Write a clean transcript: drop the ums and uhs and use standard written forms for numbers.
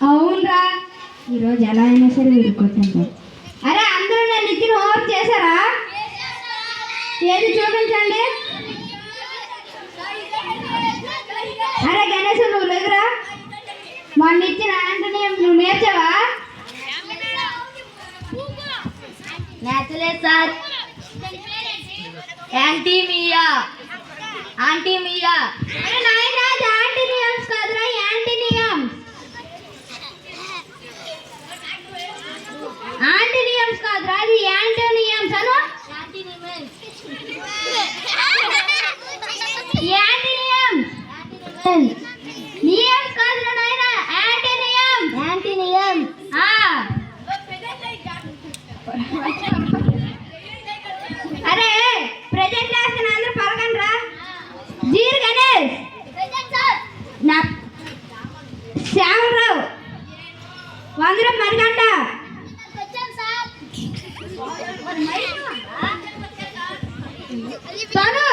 అవునరా, ఈరోజు ఎలా అయినా సరే విడుకొచ్చాను. అరే అందరూ నన్ను ఇచ్చిన హోంవర్క్ చేశారా? ఏది చూపించండి. అరే గణేష్, నువ్వు లేదురా. మొన్న ఇచ్చిన ఆంటనీ నువ్వు నేర్చావా? నేర్చలేదు సార్. ఆంటీ మియా. అరే నాయనా, అది యాంటీనియమ్స్ కాదురా, యాంటీనియమ్స్. యాంటీనియమ్స్ కాదురా, అది యాంటోనియమ్స్ అను. యాంటీనియమ్స్. నియమ్స్ కాదురా నాయనా, యాంటీనియమ్స్. అరే ప్రెజెంట్ రాసిన అందరూ పలకండి రా. జీరు గణేష్, నా శ్యామరావు, వందరం మరిగంట, తను